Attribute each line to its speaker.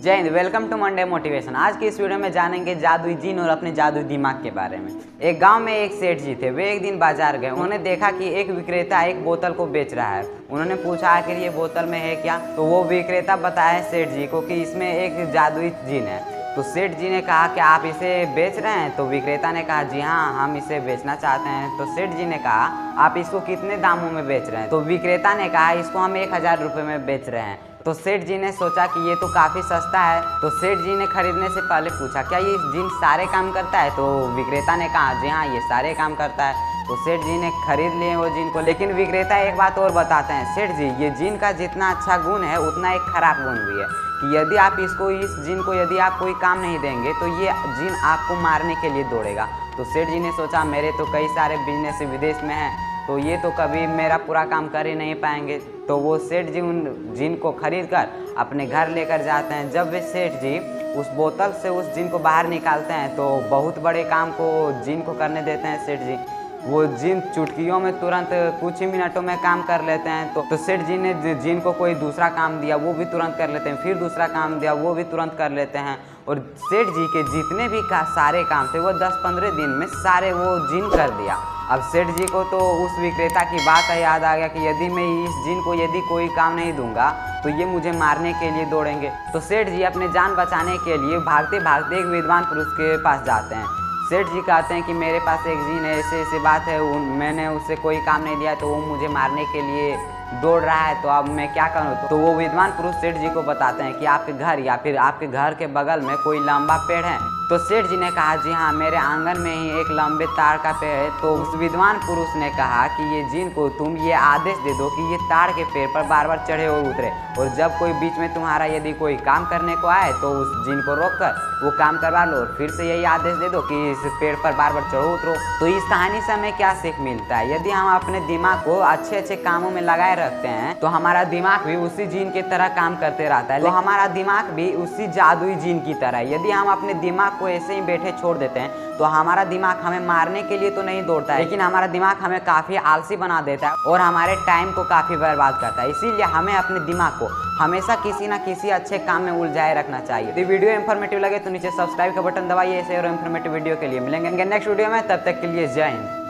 Speaker 1: जय हिंद, welcome to Monday motivation. आज की इस वीडियो में जानेंगे जादुई जीन और अपने जादुई दिमाग के बारे में। एक गांव में एक सेठ जी थे। वे एक दिन बाजार गए। उन्होंने देखा कि एक विक्रेता एक बोतल को बेच रहा है। उन्होंने पूछा आखिर ये बोतल में है क्या। तो वो विक्रेता बताया सेठ जी को कि इसमें एक जादुई जीन है। तो सेठ जी ने कहा कि आप इसे बेच रहे हैं। तो विक्रेता ने कहा जी हाँ, हम इसे बेचना चाहते हैं। तो सेठ जी ने कहा आप इसको कितने दामों में बेच रहे हैं। तो विक्रेता ने कहा इसको हम 1000 रुपये में बेच रहे हैं। तो सेठ जी ने सोचा कि ये तो काफ़ी सस्ता है। तो सेठ जी ने खरीदने से पहले पूछा क्या ये जिन सारे काम करता है। तो विक्रेता ने कहा जी हाँ, ये सारे काम करता है। तो सेठ जी ने खरीद लिए वो जिन को। लेकिन विक्रेता एक बात और बताते हैं, सेठ जी ये जिन का जितना अच्छा गुण है उतना एक खराब गुण भी है कि यदि आप इस जिन को यदि आप कोई काम नहीं देंगे तो ये जिन आपको मारने के लिए दौड़ेगा। तो सेठ जी ने सोचा मेरे तो कई सारे बिजनेस विदेश में हैं, तो ये तो कभी मेरा पूरा काम कर ही नहीं पाएंगे। तो वो सेठ जी उन जिन को खरीद कर अपने घर लेकर जाते हैं। जब वे सेठ जी उस बोतल से उस जिन को बाहर निकालते हैं तो बहुत बड़े काम को जिन को करने देते हैं सेठ जी। वो जिन चुटकियों में तुरंत कुछ ही मिनटों में काम कर लेते हैं। तो सेठ जी ने जिन को कोई दूसरा काम दिया वो भी तुरंत कर लेते हैं, फिर दूसरा काम दिया वो भी तुरंत कर लेते हैं। और सेठ जी के जितने भी सारे काम थे वो 10-15 दिन में सारे वो जिन कर दिया। अब सेठ जी को तो उस विक्रेता की बात याद आ गया कि यदि मैं इस जिन को यदि कोई काम नहीं दूंगा तो ये मुझे मारने के लिए दौड़ेंगे। तो सेठ जी अपने जान बचाने के लिए भागते भागते एक विद्वान पुरुष के पास जाते हैं। सेठ जी कहते हैं कि मेरे पास एक जिन है, ऐसे बात है, मैंने उससे कोई काम नहीं दिया तो वो मुझे मारने के लिए दौड़ रहा है, तो अब मैं क्या करूं। तो वो विद्वान पुरुष सेठ जी को बताते हैं कि आपके घर या फिर आपके घर के बगल में कोई लंबा पेड़ है। तो सेठ जी ने कहा जी हाँ, मेरे आंगन में ही एक लंबे तार का पेड़ है। तो उस विद्वान पुरुष ने कहा कि ये जिन को तुम ये आदेश दे दो कि ये ताड़ के पेड़ पर बार बार चढ़े और उतरे, और जब कोई बीच में तुम्हारा यदि कोई काम करने को आए तो उस जिन को रोक कर वो काम करवा लो और फिर से यही आदेश दे दो कि इस पेड़ पर बार बार चढ़ो उतरो। तो इस कहानी से हमें क्या सीख मिलता है, यदि हम अपने दिमाग को अच्छे अच्छे कामों में लगाए रखते हैं तो हमारा दिमाग भी उसी जिन की तरह काम करते रहता है। तो हमारा दिमाग भी उसी जादुई जिन की तरह है। यदि हम अपने दिमाग को ऐसे ही बैठे छोड़ देते हैं तो हमारा दिमाग हमें मारने के लिए तो नहीं दौड़ता है, लेकिन हमारा दिमाग हमें काफ़ी आलसी बना देता है और हमारे टाइम को काफ़ी बर्बाद करता है। इसीलिए हमें अपने दिमाग को हमेशा किसी ना किसी अच्छे काम में उलझाए रखना चाहिए। तो वीडियो इन्फॉर्मेटिव लगे तो नीचे सब्सक्राइब का बटन दबाइए ऐसे और इन्फॉर्मेटिव वीडियो के लिए। मिलेंगे नेक्स्ट वीडियो में, तब तक के लिए जय हिंद।